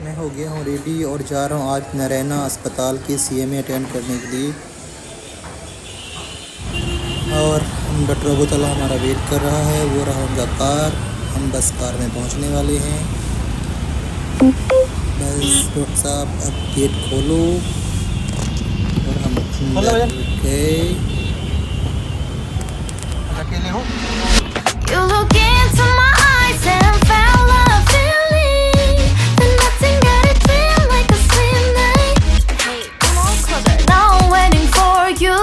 मैं हो गया हूँ रेडी और जा रहा हूँ आज नरैना अस्पताल की CMA अटेंड करने के लिए। और डॉक्टर अबू तला हमारा वेट कर रहा है, वो रहा उनका कार। हम बस कार में पहुँचने वाले हैं। बस डॉक्टर साहब अब गेट खोलो और हम अंदर गए। अकेले हो? You look into my eyes and found love feeling. Then nothing got it feel like a slim night. Hey, come on closer. Now I'm waiting for you,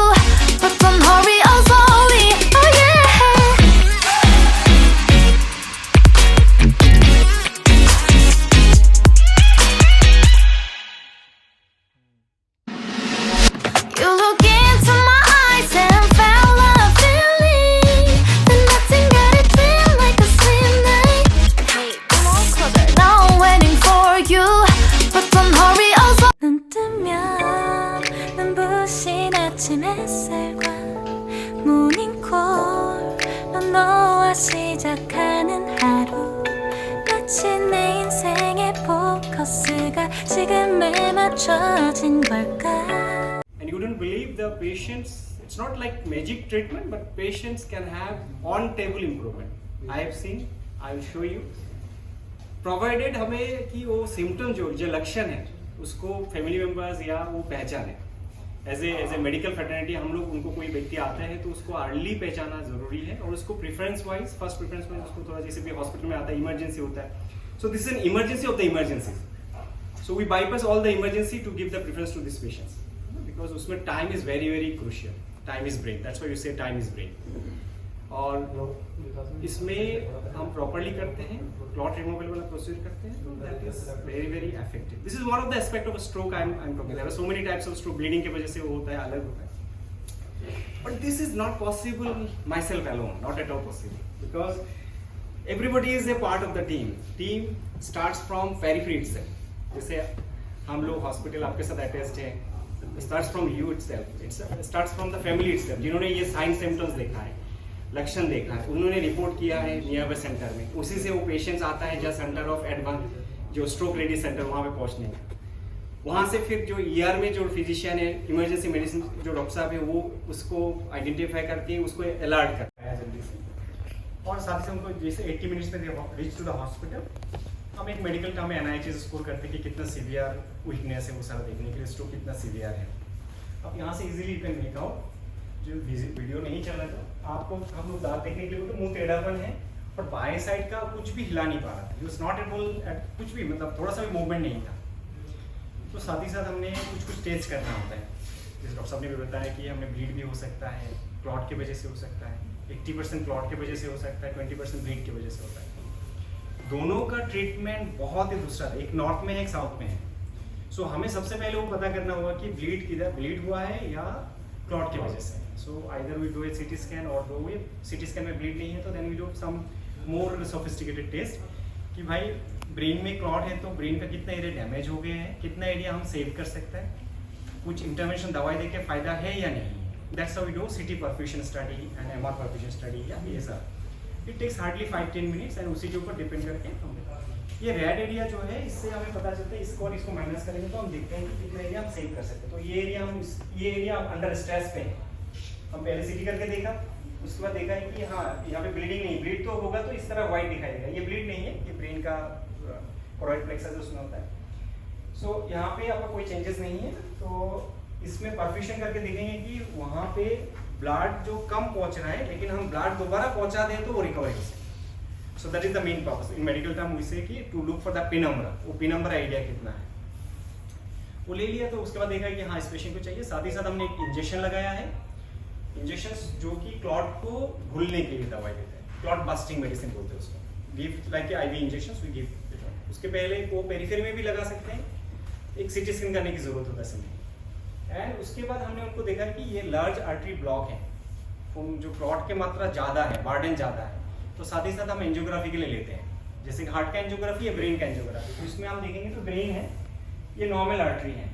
but don't hurry, oh slowly. Oh yeah. You look into my eyes and found love feeling. Then nothing got it feel like a slim night. Hey, come on closer. Now I'm waiting for you, but don't hurry, oh slow. 눈 뜨면 눈부신 아침 햇살과 모닝콜로 너와 시작하는 하루. 마치 내 인생의 포커스가 지금에 맞춰진 걸까. And you wouldn't believe the patients, it's not like magic treatment, but patients can have on-table improvement. I have seen, I will show you. Provided हमें कि वो symptom जो लक्षण है उसको family members या वो पहचाने। एज ए मेडिकल फ्रेटर्निटी हम लोग उनको कोई व्यक्ति आता है तो उसको अर्ली पहचाना जरूरी है और उसको preference wise first preference wise उसको थोड़ा जैसे भी हॉस्पिटल में आता है इमरजेंसी होता है। So this is an emergency of the emergency. So we bypass all the emergency to give the preference to this patients because उसमें time is very very crucial. Time is brain, that's why you say time is brain. और इसमें हम properly करते हैं, clot removal वाला procedure करते हैं, तो that is very very effective. This is one of the aspect of stroke I am talking. There are so many types of stroke, bleeding की वजह से वो होता है, अलग होता है। But this is not possible myself alone, not at all possible, because everybody is a part of the team. Team starts from periphery itself. जैसे हम लोग हॉस्पिटल आपके साथ अटैच्ड है, starts from you itself, it's starts from the family itself. जिन्होंने ये sign symptoms देखा है, लक्षण देखा है, उन्होंने रिपोर्ट किया है नियर बाय सेंटर में, उसी से वो पेशेंट्स आता है जहाँ सेंटर ऑफ एडवांस जो स्ट्रोक रेडी सेंटर वहाँ पे पहुँचने का। वहाँ से फिर जो ER में जो फिजिशियन है, इमरजेंसी मेडिसिन जो डॉक्टर साहब है, वो उसको आइडेंटिफाई करके उसको अलर्ट करता है जल्दी से। और साथ ही उनको जैसे 80 मिनट्स में रीच टू द हॉस्पिटल। हम एक मेडिकल का हमें NIH स्कोर करते हैं कि कितना सीवियर वीकनेस है, वो सारा देखने के लिए स्ट्रोक कितना सीवियर है। अब यहाँ से easily you can make out. जो वीडियो नहीं चल रहा था आपको, हम लोग दांत देखने के लिए तो मुंह टेढ़ापन है और बाएं साइड का कुछ भी हिला नहीं पा रहा था। इट नॉट एबल एट कुछ भी, मतलब थोड़ा सा भी मूवमेंट नहीं था। तो साथ ही साथ हमने कुछ टेस्ट करना होता है। जैसे डॉक्टर साहब ने भी बताया कि हमें ब्लीड भी हो सकता है, क्लॉट की वजह से हो सकता है, 80% क्लॉट की वजह से हो सकता है, 20% ब्लीड की वजह से होता है। दोनों का ट्रीटमेंट बहुत ही दूसरा है, एक नॉर्थ में है, एक साउथ में है। सो हमें सबसे पहले वो पता करना होगा कि ब्लीड किधर ब्लीड हुआ है या क्लॉट की वजह से। So either we do a CT scan और दो वे CT स्कैन में ब्लीड नहीं है तो then we do some more sophisticated test कि भाई ब्रेन में क्लॉट है तो ब्रेन का कितना एरिया डैमेज हो गया है, कितना एरिया हम सेव कर सकते हैं, कुछ इंटरवेंशन दवाई देके फायदा है या नहीं। That's how we do CT perfusion study and MR perfusion study या ESR। It takes hardly 5-10 minutes and उसी के ऊपर डिपेंड करके ये रेड एरिया जो है इससे हमें पता चलता है। इसको और इसको माइनस करेंगे तो हम देखते हैं कि कितना एरिया हम सेव कर सकते हैं। तो ये एरिया अंडर स्ट्रेस पे है। हम पहले CT करके देखा, उसके बाद देखा है कि हाँ यहाँ पे ब्लीडिंग नहीं, ब्लीड तो होगा तो इस तरह वाइट दिखाई देगा, ये ब्लीड नहीं है, ये ब्रेन का कोरोइड प्लेक्सस उसमें होता है। सो यहाँ पे आपका कोई चेंजेस नहीं है। तो इसमें परफ्यूजन करके देखेंगे कि वहाँ पे ब्लड जो कम पहुँच रहा है, लेकिन हम ब्लड दोबारा पहुँचा दें तो वो रिकवर हो सके। So that is the main purpose in medical term we say कि to look for the penumbra. वो पेनम्बरा आइडिया कितना है वो ले लिया। तो उसके बाद देखा कि हाँ इस पेशेंट को चाहिए। साथ ही साथ हमने एक इंजेक्शन लगाया है, इंजेक्शंस जो कि क्लॉट को घुलने के लिए दवाई देते हैं, क्लॉट बस्टिंग मेडिसिन बोलते हैं उसको। Give like IV injections we give. उसके पहले वो पेरिफेरी में भी लगा सकते हैं, एक CT स्कैन करने की जरूरत होता है समय। एंड उसके बाद हमने उनको देखा कि ये लार्ज आर्टरी ब्लॉक है, जो क्लॉट की मात्रा ज़्यादा है, बर्डन ज़्यादा है, तो साथ ही साथ हम एंजियोग्राफी के लिए लेते हैं। जैसे हार्ट का एंजियोग्राफी या ब्रेन का एंजियोग्राफी। तो इसमें हम देखेंगे तो ब्रेन है, ये नॉर्मल आर्टरी है,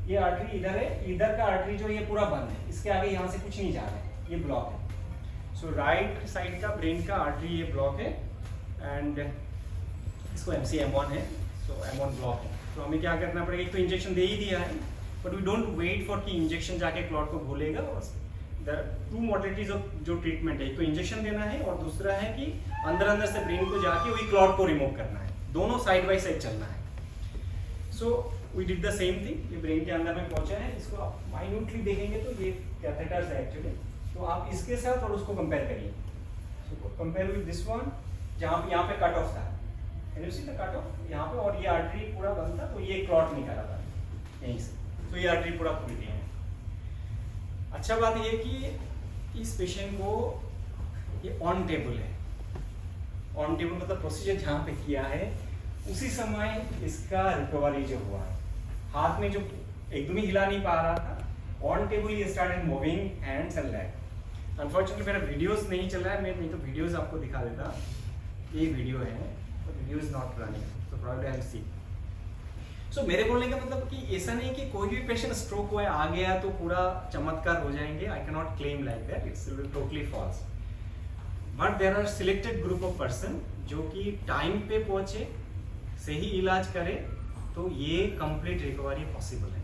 ये आर्टरी इधर है, इधर का आर्टरी जो ये पूरा बंद है, इसके आगे यहाँ से कुछ नहीं जा रहा है, ये ब्लॉक है। सो राइट साइड का ब्रेन का आर्टरी ये ब्लॉक है एंड इसको MC M1 है, सो M1 ब्लॉक है। तो हमें क्या करना पड़ेगा, एक तो इंजेक्शन दे ही दिया है, but we don't wait for कि इंजेक्शन जाके क्लॉट को भूलेगा। और टू मॉडलिटीज ऑफ जो ट्रीटमेंट है, एक तो इंजेक्शन देना है और दूसरा है कि अंदर से ब्रेन को जाके वही क्लॉट को रिमूव करना है, दोनों साइड बाय साइड चलना है। So we did the same thing, ये ब्रेन के अंदर में पहुंचा है, इसको आप माइन्यूटली देखेंगे तो ये कैथेटर्स है एक्चुअली, तो आप इसके साथ और उसको कंपेयर करिए। So compare with this one, जहाँ पे यहाँ पे कट ऑफ था, can you see the cut off यहाँ पे, और ये आर्टरी पूरा बंद था, तो ये क्लॉट नहीं करा था यहीं से, तो ये आर्टरी पूरा खुल गया है। अच्छा बात ये कि इस पेशेंट को ये ऑन टेबल है, ऑन टेबल मतलब प्रोसीजर जहाँ पे किया है उसी समय इसका रिकवरी जो हुआ है, हाथ में जो एकदम ही हिला नहीं पा रहा था, ऑन टेबल ये started moving hands and leg. Unfortunately मेरा वीडियोस नहीं चल रहा है, मैं नहीं तो वीडियोस आपको दिखा देता, ये वीडियो है, तो वीडियो इज नॉट रनिंग, तो प्रोबब्ली आई विल सी। सो मेरे बोलने का मतलब कि ऐसा नहीं कि कोई भी पेशेंट स्ट्रोक हुआ है आ गया तो पूरा चमत्कार हो जाएंगे, I can not claim like that, it's totally false. But there are selected group of person जो कि टाइम पे पहुंचे, सही इलाज करे, तो ये कंप्लीट रिकवरी पॉसिबल है।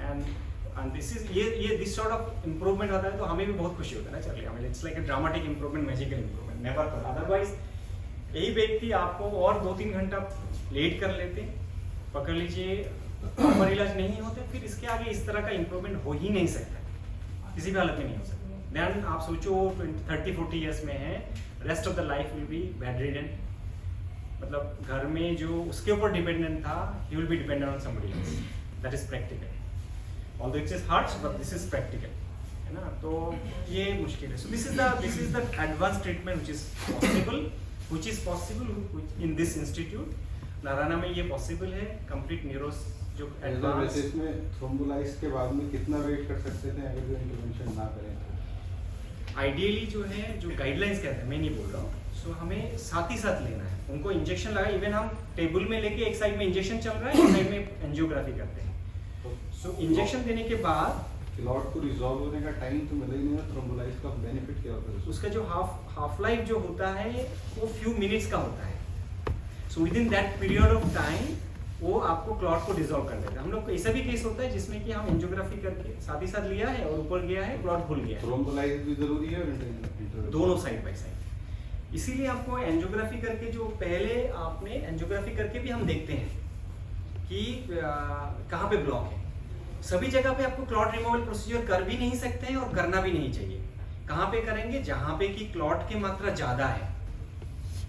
एंड दिस इज ये दिस सॉर्ट ऑफ इंप्रूवमेंट होता है तो हमें भी बहुत खुशी होता है ना, चलिए हमें it's like a dramatic improvement, magical improvement, never कर। अदरवाइज यही व्यक्ति आपको और 2-3 घंटा लेट कर लेते, पकड़ लीजिए, प्रॉपर इलाज नहीं होते, फिर इसके आगे इस तरह का इंप्रूवमेंट हो ही नहीं सकता, किसी भी हालत में नहीं हो सकता। देन आप सोचो 30-40 ईयर्स में है, rest of the life will be bed ridden, मतलब घर में जो उसके ऊपर डिपेंडेंट था, he will be dependent on somebody else, that is practical, although it is hard but this is practical, है ना, तो ये मुश्किल है। So this is the advance treatment which is possible in this institute Narayana में, ये possible है, complete न्यूरोस जो एडवांस। इसमें थ्रोम्बोलाइज के बाद में कितना वेट कर सकते थे अगर जो इंटरवेंशन ना करें तो? आइडियली जो है, जो गाइडलाइंस कहते हैं, मैं नहीं बोल रहा हूँ, सो हमें साथ ही साथ लेना है, उनको इंजेक्शन लगा, इवन हम टेबल में लेके एक साइड में इंजेक्शन चल रहा है, एक साइड में एंजियोग्राफी करते हैं। सो इंजेक्शन देने के बाद क्लॉट को रिजॉल्व होने का टाइम तो मिला ही नहीं है, थ्रोम्बोलाइज का बेनिफिट क्या होता है? उसका जो हाफ लाइफ जो होता है वो फ्यू मिनट्स का होता है, so with in that period of time वो आपको क्लॉट को डिसॉल्व कर देता है। हम लोग ऐसा भी केस होता है जिसमें कि हम एंजियोग्राफी करके साथ ही साथ लिया है और ऊपर गया है, क्लॉट खुल गया है। थ्रोम्बोलाइज भी जरूरी है और दोनों साइड बाय साइड, इसीलिए आपको एंजियोग्राफी करके, जो पहले आपने एंजियोग्राफी करके भी हम देखते हैं कि कहाँ पे ब्लॉक है। सभी जगह पे आपको क्लॉट रिमूवल प्रोसीजर कर भी नहीं सकते हैं और करना भी नहीं चाहिए। कहाँ पे करेंगे? जहाँ पे कि क्लॉट की मात्रा ज्यादा है,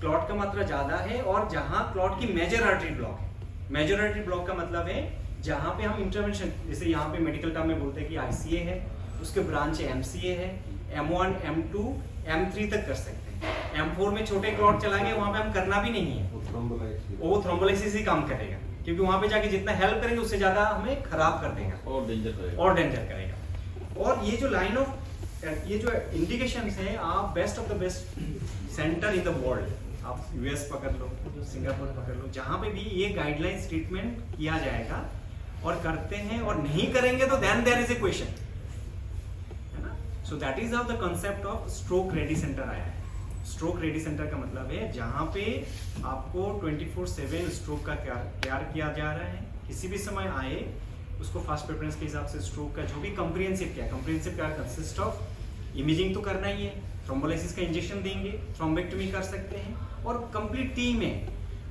क्लॉट का मात्रा ज्यादा है, और जहाँ क्लॉट की मेजर आर्टरी ब्लॉक है। मेजर आर्टरी ब्लॉक का मतलब है जहाँ पे हम इंटरवेंशन, जैसे यहाँ पे मेडिकल टर्म में बोलते हैं कि आईसीए है, उसके ब्रांच एमसीए है, M1, M2, M3 तक कर सकते हैं। M4 में छोटे क्लॉट चला गया, वहाँ पे हम करना भी नहीं है, वो थ्रोम्बोलाइसिस ही काम करेगा, क्योंकि वहाँ पे जाके जितना हेल्प करेंगे उससे ज्यादा हमें खराब कर देगा और डेंजर करेगा। और ये जो लाइन ऑफ, ये जो इंडिकेशंस है, आप best of the best centre in the world, आप यूएस पकड़ लो, सिंगापुर पकड़ लो, जहाँ पे भी ये गाइडलाइंस ट्रीटमेंट किया जाएगा और करते हैं, और नहीं करेंगे तो then there is a question, है ना। So that is how the concept of stroke ready centre आया है। स्ट्रोक रेडी सेंटर का मतलब है जहाँ पे आपको 24/7 स्ट्रोक का केयर किया जा रहा है, किसी भी समय आए उसको फर्स्ट प्रेफरेंस के हिसाब से स्ट्रोक का जो भी comprehensive care consist of imaging तो करना ही है, थ्रोम्बोलाइसिस का इंजेक्शन देंगे, थ्रोम्बेक्टमी कर सकते हैं, और कंप्लीट टीम है,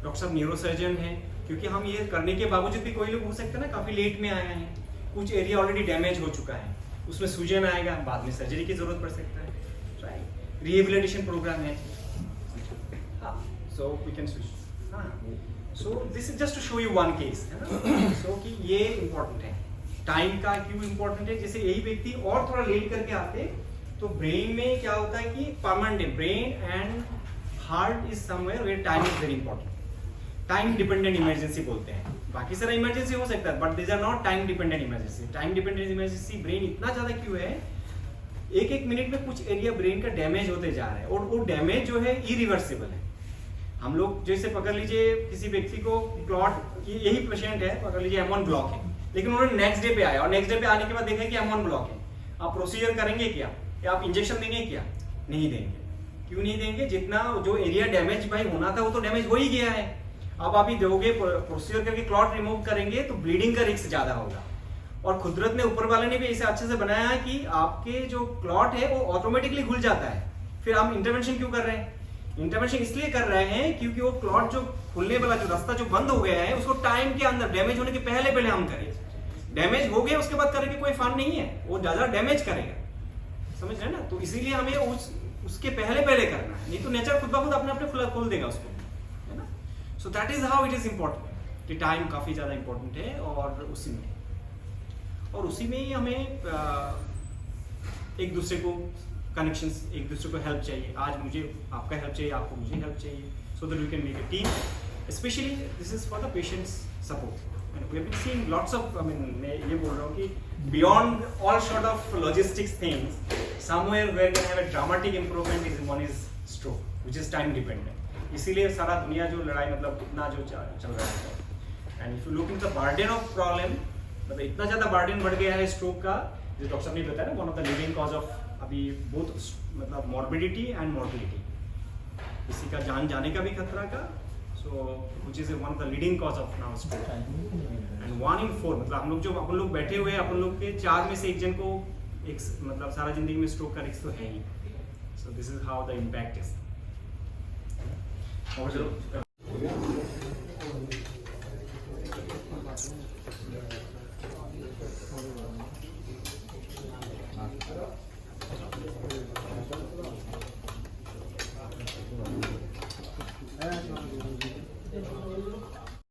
डॉक्टर साहब न्यूरोसर्जन है, क्योंकि हम ये करने के बावजूद भी कोई लोग हो सकते हैं ना काफी लेट में आए हैं, कुछ एरिया ऑलरेडी डैमेज हो चुका है, उसमें सूजन आएगा, बाद में सर्जरी की जरूरत पड़ सकता है, राइट। रिहेबिलिटेशन प्रोग्राम है, so we can switch. So this is just to show you one case, है ना। सो कि ये इंपॉर्टेंट है, टाइम का क्यों इंपॉर्टेंट है, जैसे यही व्यक्ति और थोड़ा लेट करके आते तो ब्रेन में क्या होता है कि permanent brain and heart is somewhere where time is very important. Time dependent emergency बोलते हैं, बाकी सारा इमरजेंसी हो सकता है, but this are not time dependent emergency. Time dependent emergency brain इतना ज्यादा क्यों है, एक मिनट में कुछ एरिया ब्रेन का डैमेज होते जा रहा है, और वो डैमेज जो है इरिवर्सिबल है। हम लोग जैसे पकड़ लीजिए किसी व्यक्ति को क्लॉट, यही पेशेंट है, पकड़ लीजिए M1 ब्लॉक है, लेकिन उन्होंने नेक्स्ट डे पे आया, और नेक्स्ट डे पे आने के बाद देखा कि M1 ब्लॉक है, आप प्रोसीजर करेंगे क्या, या आप इंजेक्शन देंगे क्या? नहीं देंगे। क्यों नहीं देंगे? जितना जो एरिया डैमेज भाई होना था वो तो डैमेज हो ही गया है, अब आप ही दोगे प्रोसीजर करके क्लॉट रिमूव करेंगे तो ब्लीडिंग का रिस्क ज्यादा होगा। और कुदरत ने ऊपर वाले ने भी इसे अच्छे से बनाया है कि आपके जो क्लॉट है वो ऑटोमेटिकली खुल जाता है। फिर हम इंटरवेंशन क्यों कर रहे हैं? इंटरवेंशन इसलिए कर रहे हैं क्योंकि वो क्लॉट जो खुलने वाला जो रास्ता जो बंद हो गया है उसको टाइम के अंदर डैमेज होने के पहले हम करें। डैमेज हो गया उसके बाद करने की कोई फान नहीं है, वो ज्यादा डैमेज करेगा, समझ रहे हैं ना? तो इसीलिए हमें उसके पहले करना है, नहीं तो नेचर खुद ब खुद अपने खोल देगा उसको, है ना? So that is how it is important कि टाइम काफी ज्यादा इंपॉर्टेंट है। और उसी में ही हमें एक दूसरे को कनेक्शंस, एक दूसरे को हेल्प चाहिए। आज मुझे आपका हेल्प चाहिए, आपको मुझे हेल्प चाहिए, so that we can make a team. Specially this is for the patients support. We have been seeing lots of, I mean मैं ये बोल रहा हूँ कि beyond all sort of logistics things, somewhere where can have a dramatic improvement is one is stroke, which is time dependent. इसीलिए सारा दुनिया जो लड़ाई मतलब इतना जो चल रहा है। And if you look in the burden of problem, मतलब इतना ज्यादा बर्डन बढ़ गया है स्ट्रोक का, जो डॉक्टर साहब ने बताया ना, one of the leading cause of अभी बोथ मतलब मॉर्बिडिटी एंड मॉर्बिलिटी, किसी का जान जाने का भी खतरा का, so which is one of the leading cause of now stroke. And 1 in 4 मतलब हम लोग जो अपन लोग बैठे हुए हैं, अपन लोग के 4 में से एक जन को एक मतलब सारा जिंदगी में स्ट्रोक का रिस्क तो है ही। So this is how the impact is.